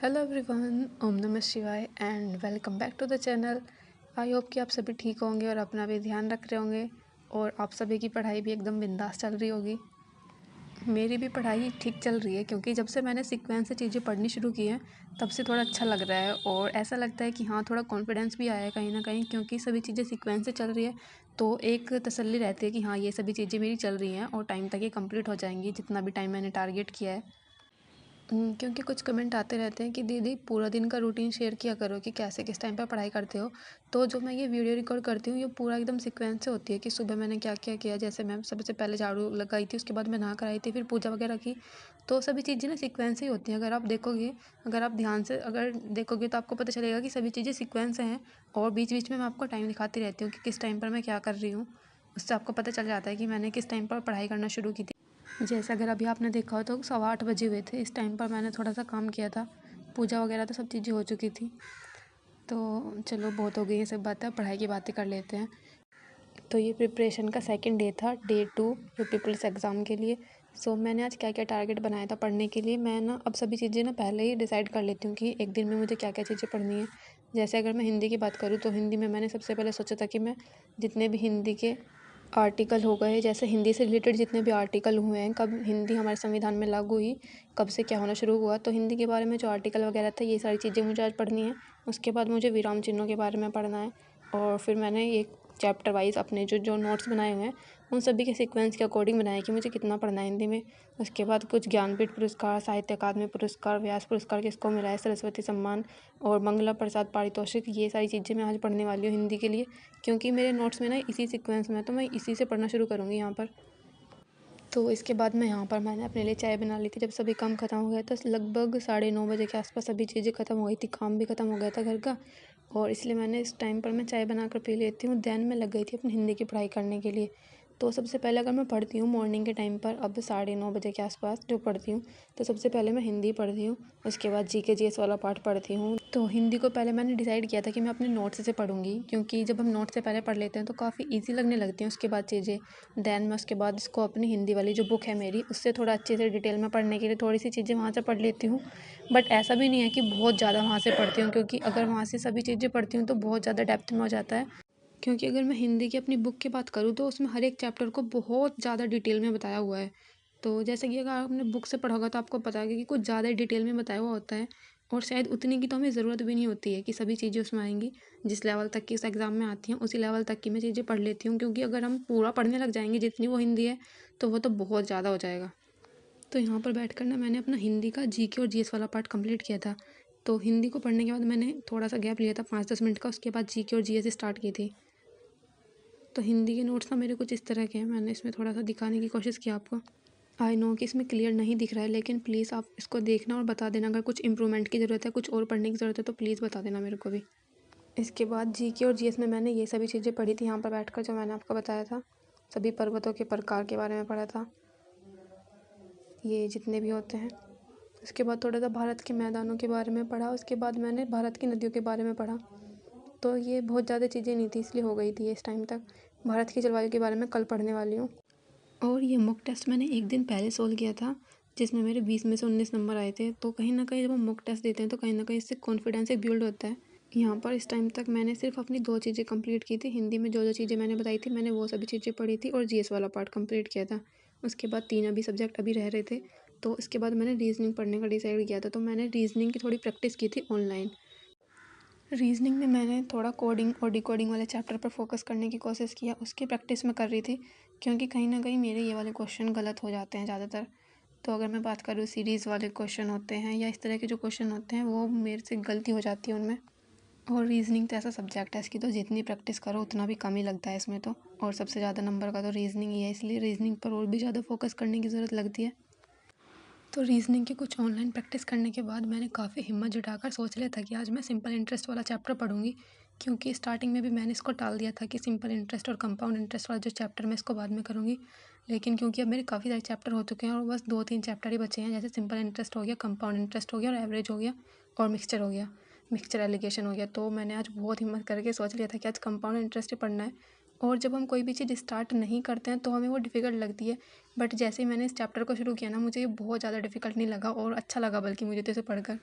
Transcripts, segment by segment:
Hello everyone, ओम नमः शिवाय and welcome back to the channel. I hope कि आप सभी ठीक होंगे और अपना भी ध्यान रख रहे होंगे और आप सभी की पढ़ाई भी एकदम बिंदास चल रही होगी। मेरी भी पढ़ाई ठीक चल रही है क्योंकि जब से मैंने सीक्वेंस से चीज़ें पढ़नी शुरू की हैं तब से थोड़ा अच्छा लग रहा है और ऐसा लगता है कि हाँ, थोड़ा कॉन्फिडेंस भी आया है कहीं ना कहीं, क्योंकि सभी चीज़ें सीक्वेंस से चल रही है तो एक तसल्ली रहती है कि हाँ, ये सभी चीज़ें मेरी चल रही हैं और टाइम तक ये कंप्लीट हो जाएंगी जितना भी टाइम मैंने टारगेट किया है। क्योंकि कुछ कमेंट आते रहते हैं कि दीदी पूरा दिन का रूटीन शेयर किया करो कि कैसे किस टाइम पर पढ़ाई करते हो। तो जो मैं ये वीडियो रिकॉर्ड करती हूँ ये पूरा एकदम सीक्वेंस से होती है कि सुबह मैंने क्या क्या किया। जैसे मैं सबसे पहले झाड़ू लगाई थी, उसके बाद मैं नहा कर आई थी, फिर पूजा वगैरह की। तो सभी चीज़ें ना सीक्वेंस ही होती हैं। अगर आप ध्यान से अगर देखोगे तो आपको पता चलेगा कि सभी चीज़ें सीक्वेंस से हैं। और बीच बीच में मैं आपको टाइम दिखाती रहती हूँ कि किस टाइम पर मैं क्या कर रही हूँ। उससे आपको पता चल जाता है कि मैंने किस टाइम पर पढ़ाई करना शुरू की थी। जैसे अगर अभी आपने देखा हो तो 8:15 बजे हुए थे, इस टाइम पर मैंने थोड़ा सा काम किया था। पूजा वगैरह तो सब चीज़ें हो चुकी थी। तो चलो, बहुत हो गई ये सब बातें, पढ़ाई की बातें कर लेते हैं। तो ये प्रिपरेशन का सेकंड डे था, डे 2 पीपल्स एग्ज़ाम के लिए। मैंने आज क्या क्या टारगेट बनाया था पढ़ने के लिए। मैं ना अब सभी चीज़ें ना पहले ही डिसाइड कर लेती हूँ कि एक दिन में मुझे क्या क्या चीज़ें पढ़नी है। जैसे अगर मैं हिंदी की बात करूँ तो हिंदी में मैंने सबसे पहले सोचा था कि मैं जितने भी हिंदी के आर्टिकल हो गए, जैसे हिंदी से रिलेटेड जितने भी आर्टिकल हुए हैं, कब हिंदी हमारे संविधान में लागू हुई, कब से क्या होना शुरू हुआ, तो हिंदी के बारे में जो आर्टिकल वगैरह था ये सारी चीज़ें मुझे आज पढ़नी है। उसके बाद मुझे विराम चिन्हों के बारे में पढ़ना है। और फिर मैंने ये चैप्टर वाइज अपने जो जो नोट्स बनाए हुए हैं उन सभी के सीक्वेंस के अकॉर्डिंग बनाया कि मुझे कितना पढ़ना है हिंदी में। उसके बाद कुछ ज्ञानपीठ पुरस्कार, साहित्य अकादमी पुरस्कार, व्यास पुरस्कार किसको मिला है, सरस्वती सम्मान और मंगला प्रसाद पारितोषिक, ये सारी चीज़ें मैं आज पढ़ने वाली हूँ हिंदी के लिए। क्योंकि मेरे नोट्स में ना इसी सीक्वेंस में है तो मैं इसी से पढ़ना शुरू करूँगी यहाँ पर। तो इसके बाद मैंने अपने लिए चाय बना ली थी। जब सभी काम ख़त्म हो गया था, लगभग 9:30 बजे के आसपास सभी चीज़ें ख़त्म हो गई थी, काम भी ख़त्म हो गया था घर का। और इसलिए मैंने इस टाइम पर मैं चाय बनाकर पी लेती हूँ। दैन मैं लग गई थी अपनी हिंदी की पढ़ाई करने के लिए। तो सबसे पहले अगर मैं पढ़ती हूँ मॉर्निंग के टाइम पर, अब 9:30 बजे के आसपास जो पढ़ती हूँ, तो सबसे पहले मैं हिंदी पढ़ती हूँ। उसके बाद जीके जीएस वाला पार्ट पढ़ती हूँ। तो हिंदी को पहले मैंने डिसाइड किया था कि मैं अपने नोट्स से पढ़ूँगी, क्योंकि जब हम नोट्स से पहले पढ़ लेते हैं तो काफ़ी ईज़ी लगने लगती हैं उसके बाद चीज़ें। दैन मैं उसके बाद इसको अपनी हिंदी वाली जो बुक है मेरी, उससे थोड़ा अच्छे से डिटेल में पढ़ने के लिए थोड़ी सी चीज़ें वहाँ से पढ़ लेती हूँ। बट ऐसा भी नहीं है कि बहुत ज़्यादा वहाँ से पढ़ती हूँ, क्योंकि अगर वहाँ से सभी चीज़ें पढ़ती हूँ तो बहुत ज़्यादा डेप्थ में हो जाता है। क्योंकि अगर मैं हिंदी की अपनी बुक की बात करूँ तो उसमें हर एक चैप्टर को बहुत ज़्यादा डिटेल में बताया हुआ है। तो जैसे कि अगर आपने बुक से पढ़ा होगा तो आपको पता है कि कुछ ज़्यादा ही डिटेल में बताया हुआ होता है। और शायद उतनी की तो हमें ज़रूरत भी नहीं होती है कि सभी चीज़ें उसमें आएंगी। जिस लेवल तक की उस एग्ज़ाम में आती हैं उसी लेवल तक की मैं चीज़ें पढ़ लेती हूँ, क्योंकि अगर हम पूरा पढ़ने लग जाएंगे जितनी वो हिंदी है तो वो तो बहुत ज़्यादा हो जाएगा। तो यहाँ पर बैठ कर ना मैंने अपना हिंदी का जीके और जीएस वाला पार्ट कंप्लीट किया था। तो हिंदी को पढ़ने के बाद मैंने थोड़ा सा गैप लिया था 5-10 मिनट का, उसके बाद जीके और जीएस स्टार्ट की थी। तो हिंदी के नोट्स ना मेरे कुछ इस तरह के हैं, मैंने इसमें थोड़ा सा दिखाने की कोशिश की आपको। आई नो कि इसमें क्लियर नहीं दिख रहा है, लेकिन प्लीज़ आप इसको देखना और बता देना अगर कुछ इम्प्रूवमेंट की ज़रूरत है, कुछ और पढ़ने की ज़रूरत है तो प्लीज़ बता देना मेरे को भी। इसके बाद जीके और जीएस में मैंने ये सभी चीज़ें पढ़ी थी यहाँ पर बैठकर, जो मैंने आपको बताया था। सभी पर्वतों के प्रकार के बारे में पढ़ा था, ये जितने भी होते हैं। उसके बाद थोड़ा सा भारत के मैदानों के बारे में पढ़ा। उसके बाद मैंने भारत की नदियों के बारे में पढ़ा। तो ये बहुत ज़्यादा चीज़ें नहीं थी, इसलिए हो गई थी इस टाइम तक। भारत की जलवायु के बारे में कल पढ़ने वाली हूँ। और ये मॉक टेस्ट मैंने एक दिन पहले सोल्व किया था, जिसमें मेरे 20 में से 19 नंबर आए थे। तो कहीं ना कहीं जब हम मॉक टेस्ट देते हैं तो कहीं ना कहीं इससे कॉन्फिडेंस एक बिल्ड होता है। यहाँ पर इस टाइम तक मैंने सिर्फ अपनी 2 चीज़ें कंप्लीट की थी। हिंदी में जो जो चीज़ें मैंने बताई थी मैंने वो सभी चीज़ें पढ़ी थी और जीएस वाला पार्ट कंप्लीट किया था। उसके बाद 3 अभी सब्जेक्ट अभी रह रहे थे। तो इसके बाद मैंने रीजनिंग पढ़ने का डिसाइड किया था। तो मैंने रीजनिंग की थोड़ी प्रैक्टिस की थी ऑनलाइन। रीजनिंग में मैंने थोड़ा कोडिंग और डिकोडिंग वाले चैप्टर पर फोकस करने की कोशिश किया, उसकी प्रैक्टिस में कर रही थी। क्योंकि कहीं ना कहीं मेरे ये वाले क्वेश्चन गलत हो जाते हैं ज़्यादातर। तो अगर मैं बात करूँ, सीरीज़ वाले क्वेश्चन होते हैं या इस तरह के जो क्वेश्चन होते हैं वो मेरे से गलती हो जाती है उनमें। और रीजनिंग तो ऐसा सब्जेक्ट है, इसकी तो जितनी प्रैक्टिस करो उतना भी कम ही लगता है इसमें तो। और सबसे ज़्यादा नंबर का तो रीजनिंग ही है, इसलिए रीजनिंग पर और भी ज़्यादा फोकस करने की ज़रूरत लगती है। तो रीजनिंग की कुछ ऑनलाइन प्रैक्टिस करने के बाद मैंने काफ़ी हिम्मत जुटाकर सोच लिया था कि आज मैं सिंपल इंटरेस्ट वाला चैप्टर पढ़ूंगी। क्योंकि स्टार्टिंग में भी मैंने इसको टाल दिया था कि सिंपल इंटरेस्ट और कंपाउंड इंटरेस्ट वाला जो चैप्टर मैं इसको बाद में करूँगी। लेकिन क्योंकि अब मेरे काफ़ी सारे चैप्टर हो चुके हैं और बस 2-3 चैप्टर ही बचे हैं, जैसे सिंपल इंटरेस्ट हो गया, कंपाउंड इंटरेस्ट हो गया और एवरेज हो गया और मिक्सचर हो गया, मिक्सचर एलिगेशन हो गया। तो मैंने आज बहुत हिम्मत करके सोच लिया था कि आज कंपाउंड इंटरेस्ट ही पढ़ना है। और जब हम कोई भी चीज़ स्टार्ट नहीं करते हैं तो हमें वो डिफ़िकल्ट लगती है। बट जैसे ही मैंने इस चैप्टर को शुरू किया ना, मुझे ये बहुत ज़्यादा डिफ़िकल्ट नहीं लगा और अच्छा लगा बल्कि मुझे तो इसे पढ़कर।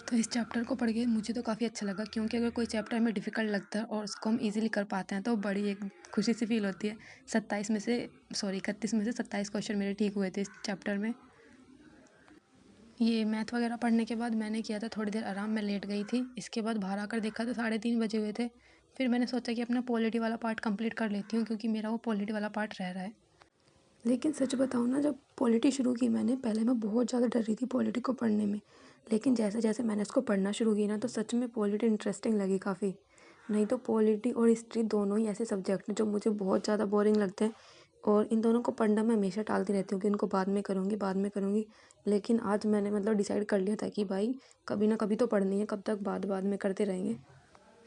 तो इस चैप्टर को पढ़ के मुझे तो काफ़ी अच्छा लगा, क्योंकि अगर कोई चैप्टर हमें डिफ़िकल्ट लगता है और उसको हम इजीली कर पाते हैं तो बड़ी एक खुशी सी फील होती है। 31 में से 27 क्वेश्चन मेरे ठीक हुए थे इस चैप्टर में। ये मैथ वगैरह पढ़ने के बाद मैंने किया था थोड़ी देर आराम, में लेट गई थी। इसके बाद बाहर आकर देखा तो 3:30 बजे हुए थे। फिर मैंने सोचा कि अपना पॉलिटी वाला पार्ट कंप्लीट कर लेती हूँ, क्योंकि मेरा वो पॉलिटी वाला पार्ट रह रहा है। लेकिन सच बताऊँ ना, जब पॉलिटी शुरू की मैंने, पहले मैं बहुत ज़्यादा डर रही थी पॉलिटी को पढ़ने में। लेकिन जैसे जैसे मैंने इसको पढ़ना शुरू किया ना, तो सच में पॉलिटी इंटरेस्टिंग लगी काफ़ी। नहीं तो पॉलिटी और हिस्ट्री दोनों ही ऐसे सब्जेक्ट हैं जो मुझे बहुत ज़्यादा बोरिंग लगते हैं, और इन दोनों को पढ़ना मैं हमेशा टालती रहती हूँ कि इनको बाद में करूँगी। लेकिन आज मैंने मतलब डिसाइड कर लिया था कि भाई कभी ना कभी तो पढ़नी है, कब तक बाद में करते रहेंगे।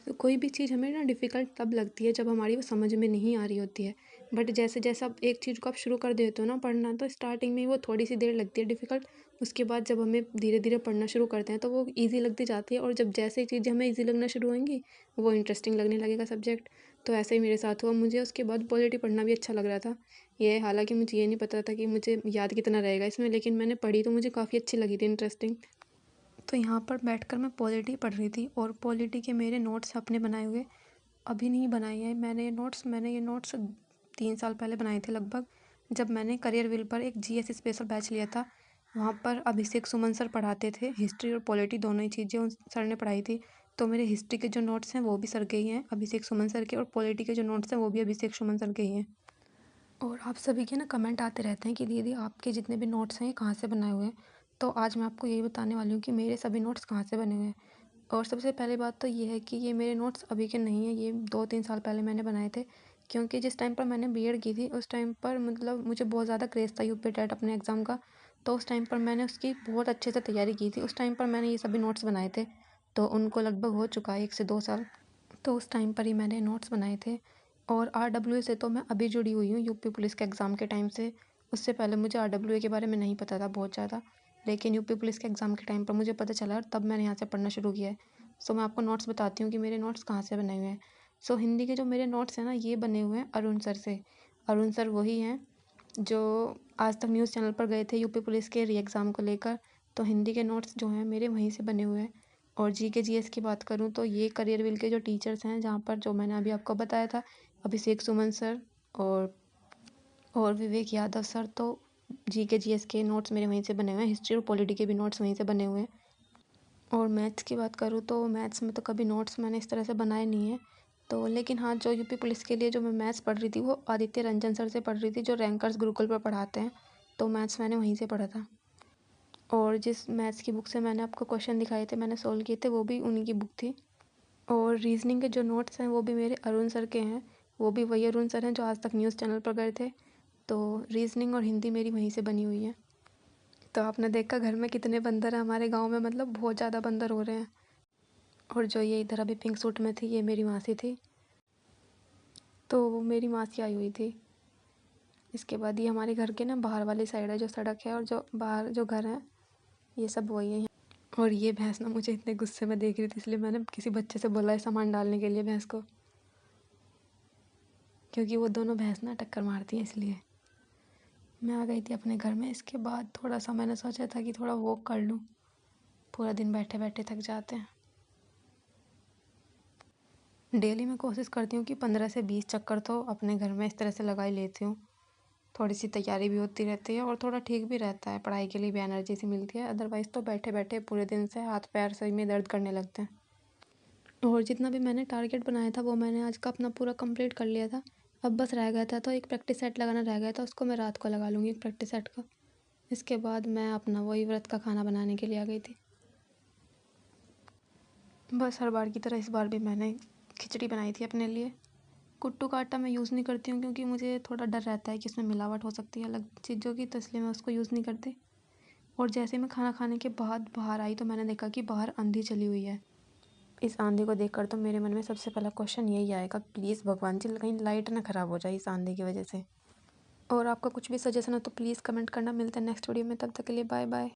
तो कोई भी चीज़ हमें ना डिफ़िकल्ट तब लगती है जब हमारी वो समझ में नहीं आ रही होती है। बट जैसे जैसे आप एक चीज़ को आप शुरू कर देते हो ना पढ़ना, तो स्टार्टिंग में वो थोड़ी सी देर लगती है डिफ़िकल्ट। उसके बाद जब हमें धीरे धीरे पढ़ना शुरू करते हैं तो वो ईज़ी लगती जाती है, और जब जैसे ही चीज़ें हमें ईज़ी लगना शुरू होंगी, वो इंटरेस्टिंग लगने लगेगा सब्जेक्ट। तो ऐसे ही मेरे साथ हुआ, मुझे उसके बाद पॉलिटी पढ़ना भी अच्छा लग रहा था। ये हालांकि मुझे ये नहीं पता था कि मुझे याद कितना रहेगा इसमें, लेकिन मैंने पढ़ी तो मुझे काफ़ी अच्छी लगी थी, इंटरेस्टिंग। तो यहाँ पर बैठकर मैं पॉलिटी पढ़ रही थी, और पॉलिटी के मेरे नोट्स अपने बनाए हुए अभी नहीं बनाए हैं। मैंने ये नोट्स 3 साल पहले बनाए थे लगभग, जब मैंने करियर व्हील पर एक जीएस स्पेशल बैच लिया था। वहाँ पर अभिषेक सुमन सर पढ़ाते थे, हिस्ट्री और पॉलिटी दोनों ही चीज़ें उन सर ने पढ़ाई थी। तो मेरे हिस्ट्री के जो नोट्स हैं वो भी सर के ही हैं, अभिषेक सुमन सर के, और पॉलिटी के जो नोट्स हैं वो भी अभिषेक सुमन सर के ही हैं। और आप सभी के ना कमेंट आते रहते हैं कि दीदी आपके जितने भी नोट्स हैं ये कहाँ से बनाए हुए हैं। तो आज मैं आपको यही बताने वाली हूँ कि मेरे सभी नोट्स कहाँ से बने हुए हैं। और सबसे पहले बात तो ये है कि ये मेरे नोट्स अभी के नहीं हैं, ये 2-3 साल पहले मैंने बनाए थे। क्योंकि जिस टाइम पर मैंने बीएड की थी उस टाइम पर मतलब मुझे बहुत ज़्यादा क्रेज़ था यूपी टेट अपने एग्ज़ाम का। तो उस टाइम पर मैंने उसकी बहुत अच्छे से तैयारी की थी। उस टाइम पर मैंने ये सभी नोट्स बनाए थे, तो उनको लगभग हो चुका है 1 से 2 साल। तो उस टाइम पर ही मैंने नोट्स बनाए थे। और आरडब्ल्यूए से तो मैं अभी जुड़ी हुई हूँ, यूपी पुलिस के एग्ज़ाम के टाइम से। उससे पहले मुझे आरडब्ल्यूए के बारे में नहीं पता था बहुत ज़्यादा, लेकिन यूपी पुलिस के एग्ज़ाम के टाइम पर मुझे पता चला, और तब मैंने यहाँ से पढ़ना शुरू किया है। सो मैं आपको नोट्स बताती हूँ कि मेरे नोट्स कहाँ से बने हुए हैं। सो हिंदी के जो मेरे नोट्स हैं ना, ये बने हुए हैं अरुण सर से। अरुण सर वही हैं जो आज तक न्यूज़ चैनल पर गए थे यूपी पुलिस के री एग्ज़ाम को लेकर। तो हिंदी के नोट्स जो हैं मेरे वहीं से बने हुए हैं। और जीके जीएस की बात करूँ तो ये करियर व्हील के जो टीचर्स हैं, जहाँ पर जो मैंने अभी आपको बताया था, अभिषेक सुमन सर और विवेक यादव सर, तो जीके जीएस के नोट्स मेरे वहीं से बने हुए हैं। हिस्ट्री और पॉलिटी के भी नोट्स वहीं से बने हुए हैं। और मैथ्स की बात करूँ तो मैथ्स में तो कभी नोट्स मैंने इस तरह से बनाए नहीं हैं। तो लेकिन हाँ, जो यूपी पुलिस के लिए जो मैं मैथ्स पढ़ रही थी वो आदित्य रंजन सर से पढ़ रही थी, जो रैंकर्स गुरुकुल पर पढ़ाते हैं। तो मैथ्स मैंने वहीं से पढ़ा था। और जिस मैथ्स की बुक से मैंने आपको क्वेश्चन दिखाए थे, मैंने सोल्व किए थे, वो भी उन्हीं की बुक थी। और रीजनिंग के जो नोट्स हैं वो भी मेरे अरुण सर के हैं। वो भी वही अरुण सर हैं जो आज तक न्यूज़ चैनल पर गए थे। तो रीजनिंग और हिंदी मेरी वहीं से बनी हुई है। तो आपने देखा घर में कितने बंदर हैं हमारे गांव में, मतलब बहुत ज़्यादा बंदर हो रहे हैं। और जो ये इधर अभी पिंक सूट में थी, ये मेरी मासी थी। तो वो मेरी मासी आई हुई थी। इसके बाद ये हमारे घर के ना बाहर वाली साइड है जो सड़क है, और जो बाहर जो घर है ये सब वही है। और ये भैंस ना मुझे इतने गुस्से में देख रही थी, इसलिए मैंने किसी बच्चे से बोला है सामान डालने के लिए भैंस को, क्योंकि वो दोनों भैंस ना टक्कर मारती हैं, इसलिए मैं आ गई थी अपने घर में। इसके बाद थोड़ा सा मैंने सोचा था कि थोड़ा वॉक कर लूँ, पूरा दिन बैठे बैठे थक जाते हैं। डेली मैं कोशिश करती हूँ कि 15 से 20 चक्कर तो अपने घर में इस तरह से लगा ही लेती हूँ। थोड़ी सी तैयारी भी होती रहती है और थोड़ा ठीक भी रहता है, पढ़ाई के लिए भी एनर्जी सी मिलती है। अदरवाइज़ तो बैठे बैठे पूरे दिन से हाथ पैर सही में दर्द करने लगते हैं। और जितना भी मैंने टारगेट बनाया था वो मैंने आज का अपना पूरा कंप्लीट कर लिया था। अब बस रह गया था, तो एक प्रैक्टिस सेट लगाना रह गया था, उसको मैं रात को लगा लूँगी, एक प्रैक्टिस सेट का। इसके बाद मैं अपना वही व्रत का खाना बनाने के लिए आ गई थी। बस हर बार की तरह इस बार भी मैंने खिचड़ी बनाई थी अपने लिए। कुट्टू का आटा मैं यूज़ नहीं करती हूँ, क्योंकि मुझे थोड़ा डर रहता है कि उसमें मिलावट हो सकती है अलग चीज़ों की, तो इसलिए मैं उसको यूज़ नहीं करती। और जैसे मैं खाना खाने के बाद बाहर आई तो मैंने देखा कि बाहर आंधी चली हुई है। इस आंधी को देखकर तो मेरे मन में सबसे पहला क्वेश्चन यही आएगा, प्लीज़ भगवान जी कहीं लाइट ना ख़राब हो जाए इस आंधी की वजह से। और आपका कुछ भी सजेशन हो तो प्लीज़ कमेंट करना। मिलते हैं नेक्स्ट वीडियो में, तब तक के लिए बाय बाय।